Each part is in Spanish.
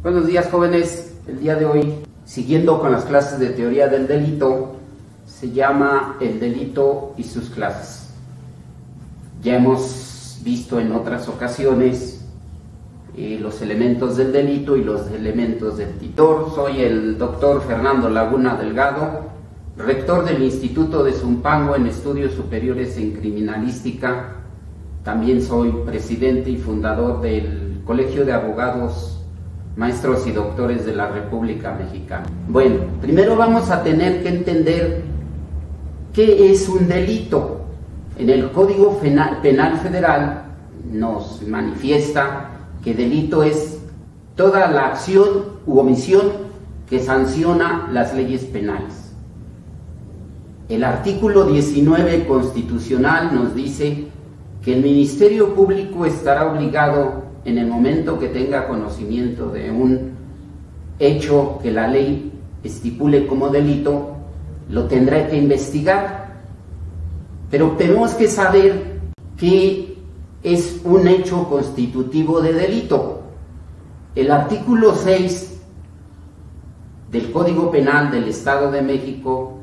Buenos días, jóvenes. El día de hoy, siguiendo con las clases de teoría del delito, se llama el delito y sus clases. Ya hemos visto en otras ocasiones los elementos del delito y los elementos del titor. Soy el doctor Fernando Laguna Delgado, rector del Instituto de Zumpango en Estudios Superiores en Criminalística. También soy presidente y fundador del Colegio de Abogados, Maestros y Doctores de la República Mexicana. Bueno, primero vamos a tener que entender qué es un delito. En el Código Penal Federal nos manifiesta que delito es toda la acción u omisión que sanciona las leyes penales. El artículo 19 constitucional nos dice que el Ministerio Público estará obligado, en el momento que tenga conocimiento de un hecho que la ley estipule como delito, lo tendrá que investigar. Pero tenemos que saber qué es un hecho constitutivo de delito. El artículo 6 del Código Penal del Estado de México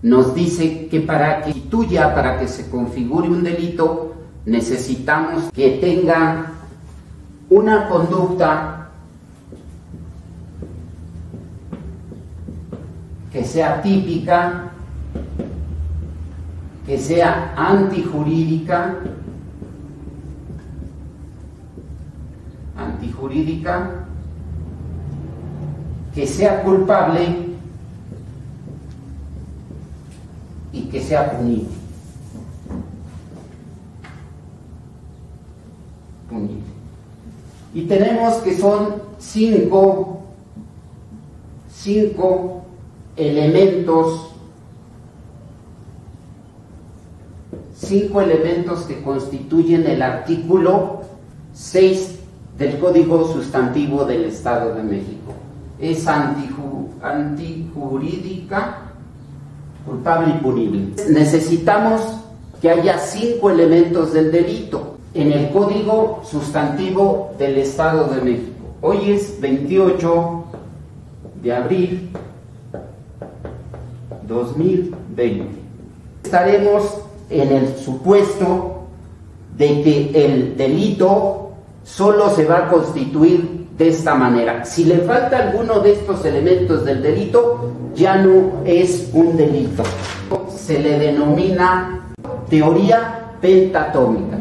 nos dice que para que se configure un delito, necesitamos que tenga una conducta que sea típica, que sea antijurídica, que sea culpable y que sea punible. Y tenemos que son cinco elementos que constituyen el artículo 6 del Código Sustantivo del Estado de México. Es antijurídica, culpable y punible. Necesitamos que haya 5 elementos del delito en el Código Sustantivo del Estado de México. Hoy es 28 de abril 2020. Estaremos en el supuesto de que el delito solo se va a constituir de esta manera. Si le falta alguno de estos elementos del delito, ya no es un delito. Se le denomina teoría pentatómica.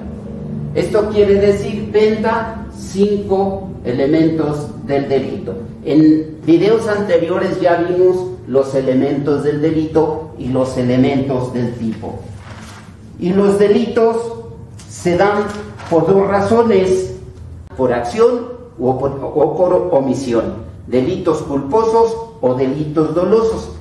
Esto quiere decir penta, 5 elementos del delito. En videos anteriores ya vimos los elementos del delito y los elementos del tipo. Y los delitos se dan por 2 razones: por acción o por omisión. Delitos culposos o delitos dolosos.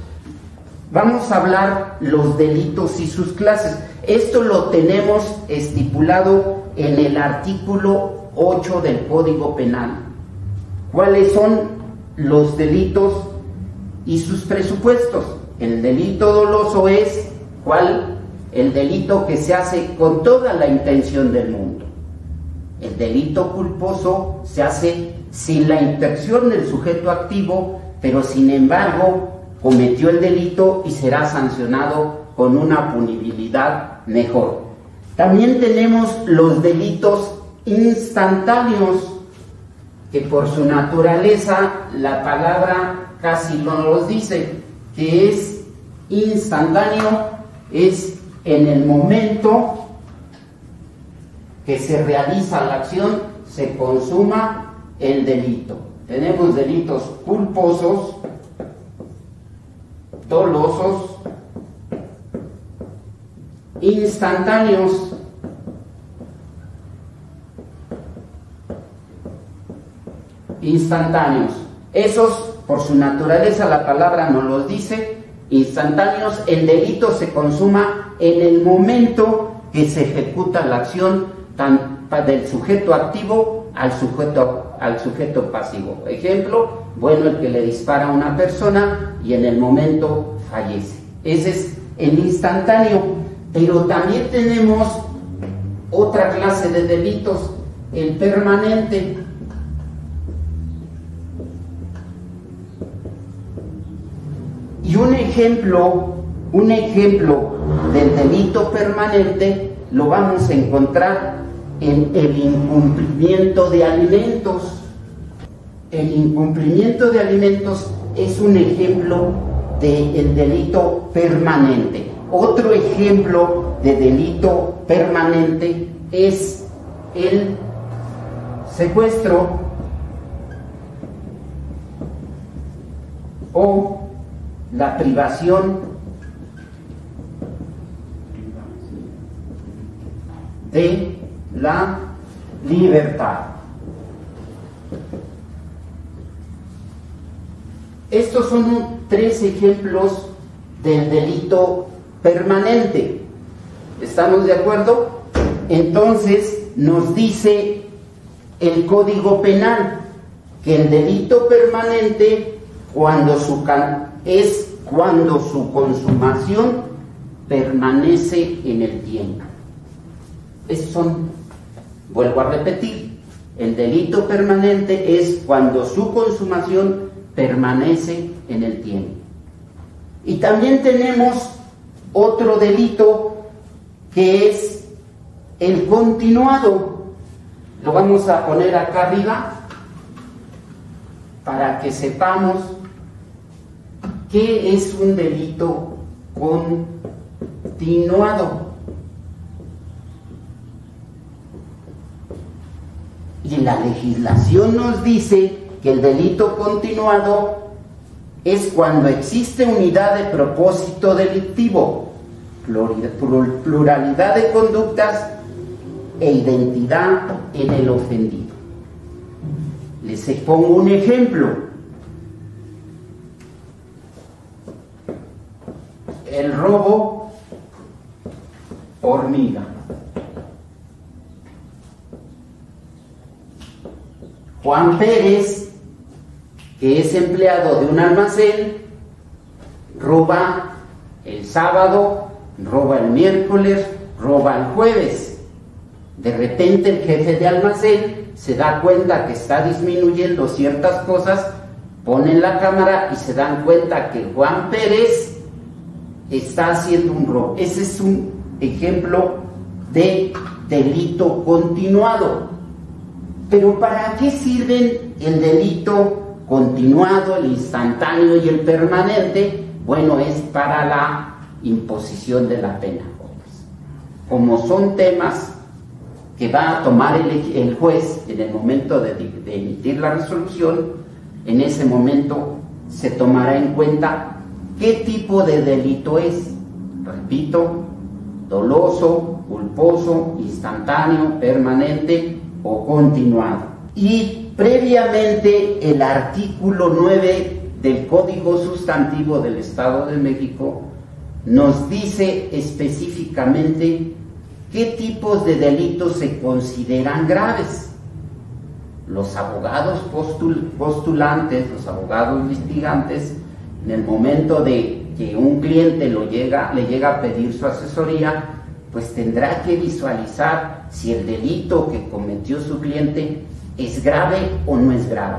Vamos a hablar los delitos y sus clases. Esto lo tenemos estipulado en el artículo 8 del Código Penal. ¿Cuáles son los delitos y sus presupuestos? El delito doloso es el delito que se hace con toda la intención del mundo. El delito culposo se hace sin la intención del sujeto activo, pero sin embargo cometió el delito y será sancionado con una punibilidad mejor. También tenemos los delitos instantáneos, que por su naturaleza la palabra casi no los dice, que es instantáneo, es en el momento que se realiza la acción, se consuma el delito. Tenemos delitos culposos, dolosos, instantáneos. Esos, por su naturaleza, la palabra no los dice. Instantáneos, el delito se consuma en el momento que se ejecuta la acción, del sujeto activo al sujeto pasivo. Ejemplo, bueno, el que le dispara a una persona y en el momento fallece. Ese es el instantáneo. Pero también tenemos otra clase de delitos, el permanente. Y un ejemplo del delito permanente lo vamos a encontrar en el incumplimiento de alimentos. El incumplimiento de alimentos es un ejemplo del delito permanente. Otro ejemplo de delito permanente es el secuestro o la privación de la libertad. Estos son 3 ejemplos del delito permanente. ¿Estamos de acuerdo? Entonces nos dice el Código Penal que el delito permanente es cuando su consumación permanece en el tiempo. Vuelvo a repetir, el delito permanente es cuando su consumación permanece en el tiempo. Y también tenemos otro delito que es el continuado. Lo vamos a poner acá arriba para que sepamos qué es un delito continuado. Y la legislación nos dice que el delito continuado es cuando existe unidad de propósito delictivo, pluralidad de conductas e identidad en el ofendido. Les pongo un ejemplo. El robo hormiga. Juan Pérez, que es empleado de un almacén, roba el sábado, roba el miércoles, roba el jueves. De repente el jefe de almacén se da cuenta que está disminuyendo ciertas cosas, ponen la cámara y se dan cuenta que Juan Pérez está haciendo un robo. Ese es un ejemplo de delito continuado. Pero ¿para qué sirven el delito continuado, el instantáneo y el permanente? Bueno, es para la imposición de la pena. Como son temas que va a tomar el juez en el momento de emitir la resolución, en ese momento se tomará en cuenta qué tipo de delito es. Repito, doloso, culposo, instantáneo, permanente o continuado. Y previamente el artículo 9 del Código Sustantivo del Estado de México nos dice específicamente qué tipos de delitos se consideran graves. Los abogados postulantes, los abogados litigantes, en el momento de que un cliente le llega a pedir su asesoría, pues tendrá que visualizar si el delito que cometió su cliente es grave o no es grave.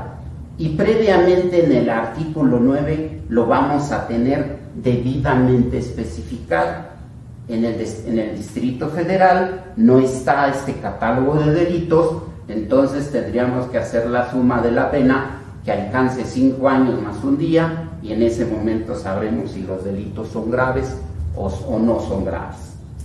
Y previamente en el artículo 9 lo vamos a tener debidamente especificado. En el Distrito Federal no está este catálogo de delitos, entonces tendríamos que hacer la suma de la pena que alcance 5 años más un día, y en ese momento sabremos si los delitos son graves o no son graves.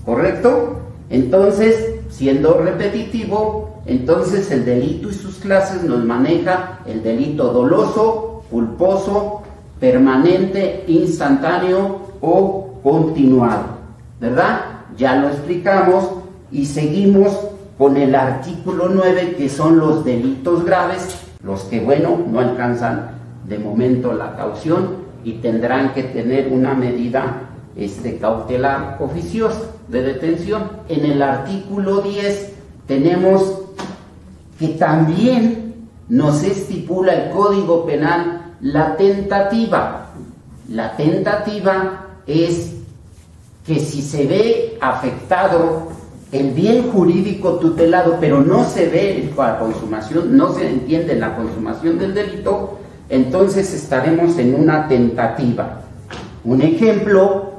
¿Correcto? Entonces, siendo repetitivo, entonces el delito y sus clases nos maneja el delito doloso, culposo, permanente, instantáneo o continuado, ¿verdad? Ya lo explicamos y seguimos con el artículo 9, que son los delitos graves, los que, bueno, no alcanzan de momento la caución y tendrán que tener una medida cautelar oficiosa de detención. En el artículo 10 tenemos que también nos estipula el Código Penal la tentativa. La tentativa es que si se ve afectado el bien jurídico tutelado, pero no se ve la consumación, no se entiende la consumación del delito, entonces estaremos en una tentativa Un ejemplo,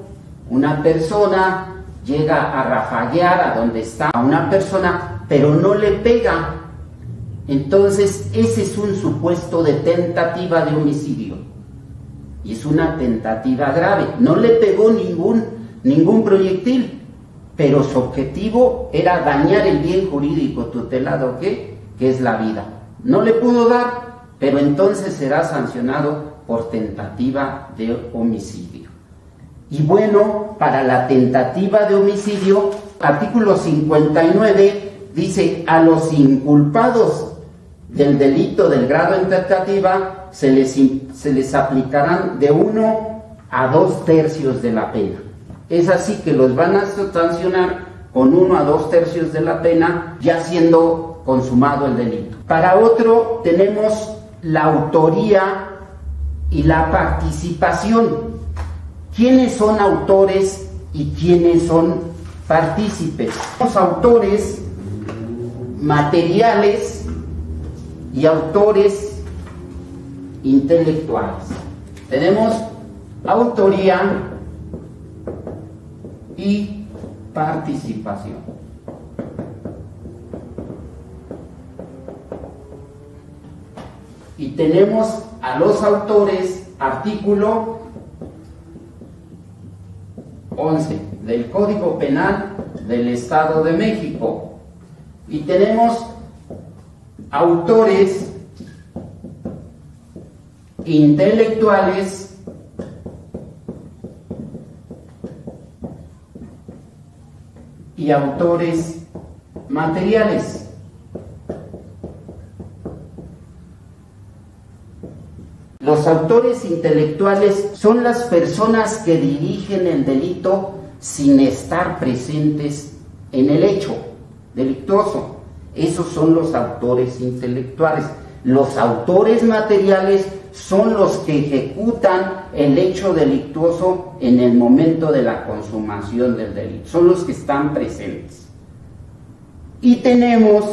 una persona llega a rafaguear a donde está una persona, pero no le pega. Entonces, ese es un supuesto de tentativa de homicidio. Y es una tentativa grave. No le pegó ningún proyectil, pero su objetivo era dañar el bien jurídico tutelado, que es la vida. No le pudo dar, pero entonces será sancionado por tentativa de homicidio. Y bueno, para la tentativa de homicidio, artículo 59 dice: a los inculpados del delito del grado en tentativa se les aplicarán de 1 a 2 tercios de la pena. Es así que los van a sancionar con 1 a 2 tercios de la pena, ya siendo consumado el delito. Para otro tenemos la autoría y la participación. ¿Quiénes son autores y quiénes son partícipes? Los autores materiales y autores intelectuales. Tenemos autoría y participación. Y tenemos a los autores, artículo 11 del Código Penal del Estado de México. Y tenemos autores intelectuales y autores materiales. Los autores intelectuales son las personas que dirigen el delito sin estar presentes en el hecho delictuoso. Esos son los autores intelectuales. Los autores materiales son los que ejecutan el hecho delictuoso en el momento de la consumación del delito. Son los que están presentes. Y tenemos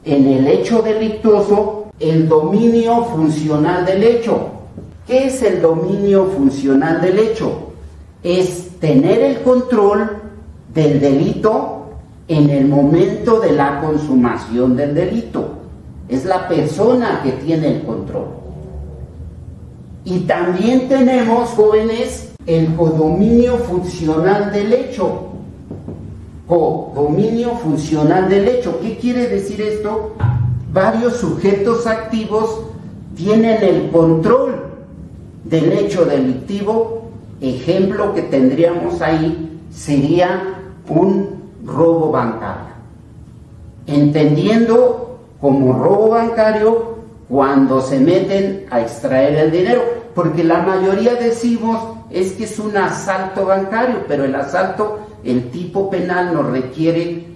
en el hecho delictuoso el dominio funcional del hecho. ¿Qué es el dominio funcional del hecho? Es tener el control del delito en el momento de la consumación del delito. Es la persona que tiene el control. Y también tenemos, jóvenes, el codominio funcional del hecho. Codominio funcional del hecho. ¿Qué quiere decir esto? Varios sujetos activos tienen el control del hecho delictivo. Ejemplo que tendríamos ahí sería un robo bancario. Entendiendo como robo bancario cuando se meten a extraer el dinero, porque la mayoría decimos es que es un asalto bancario, pero el asalto, el tipo penal nos requiere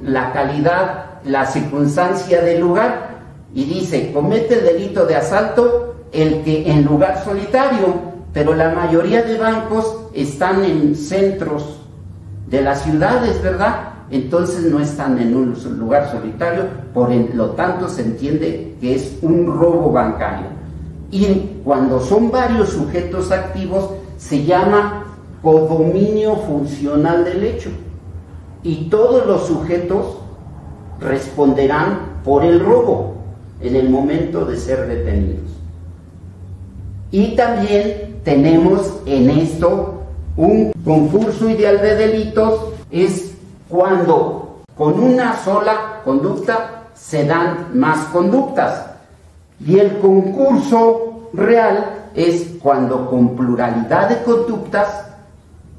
la calidad, la circunstancia del lugar, y dice: comete el delito de asalto el que en lugar solitario, pero la mayoría de bancos están en centros de las ciudades, ¿verdad? Entonces no están en un lugar solitario, por lo tanto se entiende que es un robo bancario. Y cuando son varios sujetos activos se llama codominio funcional del hecho, y todos los sujetos responderán por el robo en el momento de ser detenidos. Y también tenemos en esto un concurso ideal de delitos. Es cuando con una sola conducta se dan más conductas, y el concurso real es cuando con pluralidad de conductas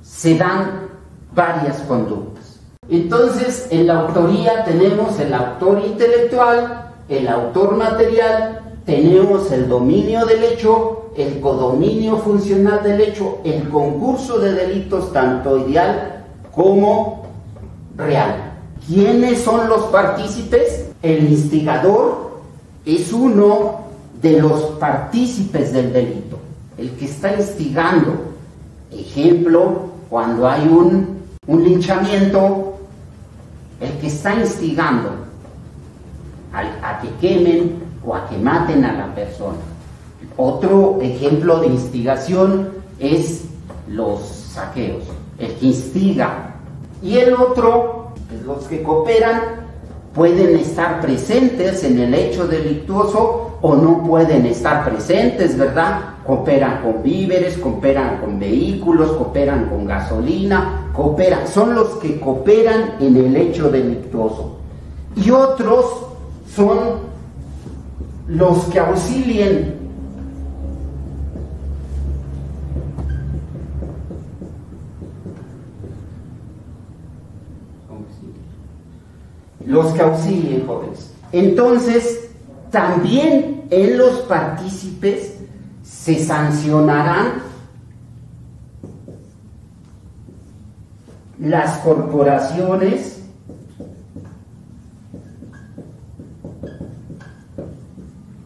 se dan varias conductas. Entonces, en la autoría tenemos el autor intelectual, el autor material, tenemos el dominio del hecho, el codominio funcional del hecho, el concurso de delitos tanto ideal como real. ¿Quiénes son los partícipes? El instigador es uno de los partícipes del delito, el que está instigando. Ejemplo, cuando hay un linchamiento, el que está instigando a que quemen o a que maten a la persona. Otro ejemplo de instigación es los saqueos, el que instiga. Y el otro, los que cooperan, pueden estar presentes en el hecho delictuoso o no pueden estar presentes, ¿verdad? Cooperan con víveres, cooperan con vehículos, cooperan con gasolina, son los que cooperan en el hecho delictuoso. Y otros son los que auxilien. Los que auxilien, jóvenes. Entonces, también en los partícipes se sancionarán las corporaciones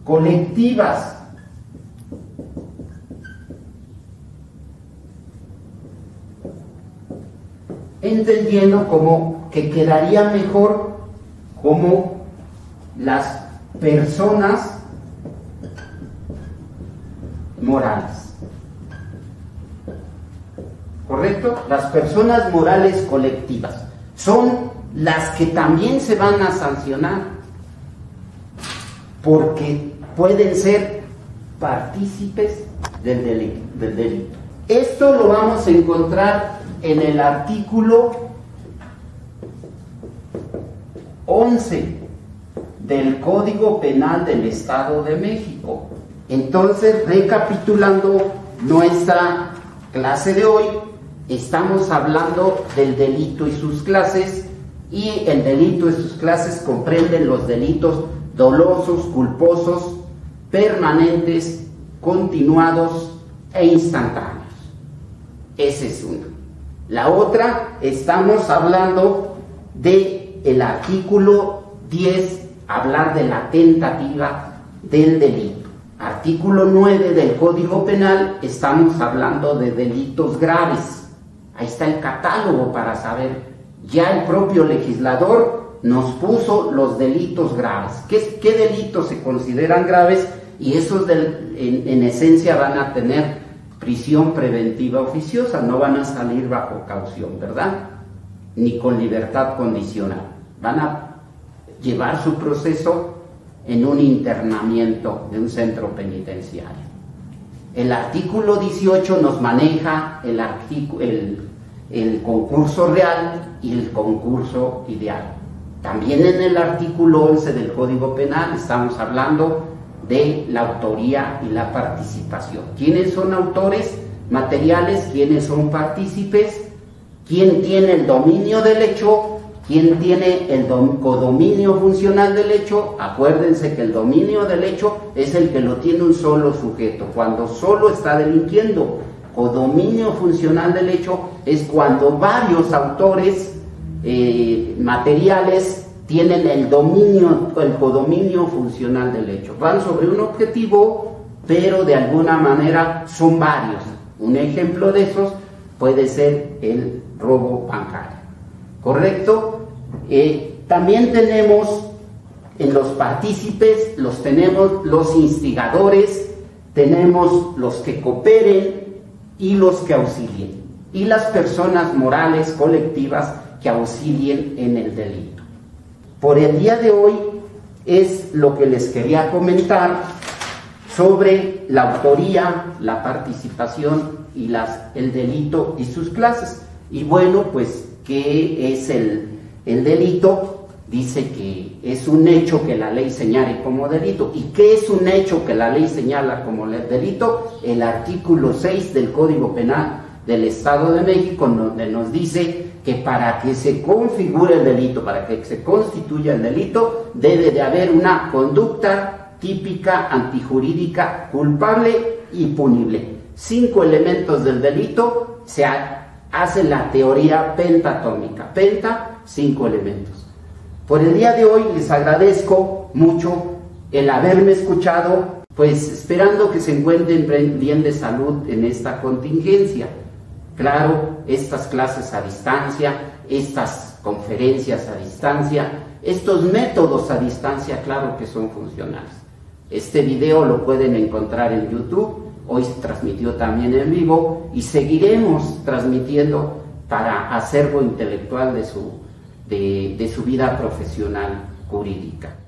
colectivas entendiendo como que quedaría mejor como las personas morales. ¿Correcto? Las personas morales colectivas son las que también se van a sancionar porque pueden ser partícipes del delito. Esto lo vamos a encontrar en el artículo 11 del Código Penal del Estado de México. Entonces, recapitulando nuestra clase de hoy, estamos hablando del delito y sus clases, y el delito y sus clases comprenden los delitos dolosos, culposos, permanentes, continuados e instantáneos. Esa es una. La otra, estamos hablando del artículo 10, hablar de la tentativa del delito. Artículo 9 del Código Penal, estamos hablando de delitos graves. Ahí está el catálogo para saber. Ya el propio legislador nos puso los delitos graves. ¿Qué delitos se consideran graves? Y esos en esencia van a tener prisión preventiva oficiosa, no van a salir bajo caución, ¿verdad? Ni con libertad condicional. Van a llevar su proceso en un internamiento de un centro penitenciario. El artículo 18 nos maneja el concurso real y el concurso ideal. También en el artículo 11 del Código Penal estamos hablando de la autoría y la participación. ¿Quiénes son autores materiales? ¿Quiénes son partícipes? ¿Quién tiene el dominio del hecho? ¿Quién tiene el codominio funcional del hecho? Acuérdense que el dominio del hecho es el que lo tiene un solo sujeto, cuando solo está delinquiendo. Codominio funcional del hecho es cuando varios autores materiales tienen el codominio funcional del hecho. Van sobre un objetivo, pero de alguna manera son varios. Un ejemplo de esos puede ser el robo bancario. ¿Correcto? También tenemos en los partícipes, tenemos los instigadores, tenemos los que cooperen y los que auxilien, y las personas morales colectivas que auxilien en el delito. Por el día de hoy es lo que les quería comentar sobre la autoría, la participación y el delito y sus clases. Y bueno, pues, ¿qué es el delito? Dice que es un hecho que la ley señale como delito. ¿Y qué es un hecho que la ley señala como delito? El artículo 6 del Código Penal del Estado de México, donde nos dice que para que se configure el delito, para que se constituya el delito, debe de haber una conducta típica, antijurídica, culpable y punible. 5 elementos del delito, se hace la teoría pentatómica. 5 elementos. Por el día de hoy les agradezco mucho el haberme escuchado, pues esperando que se encuentren bien de salud en esta contingencia. Claro, estas clases a distancia, estas conferencias a distancia, estos métodos a distancia, claro que son funcionales. Este video lo pueden encontrar en YouTube hoy se transmitió también en vivo y seguiremos transmitiendo para acervo intelectual de su vida profesional jurídica.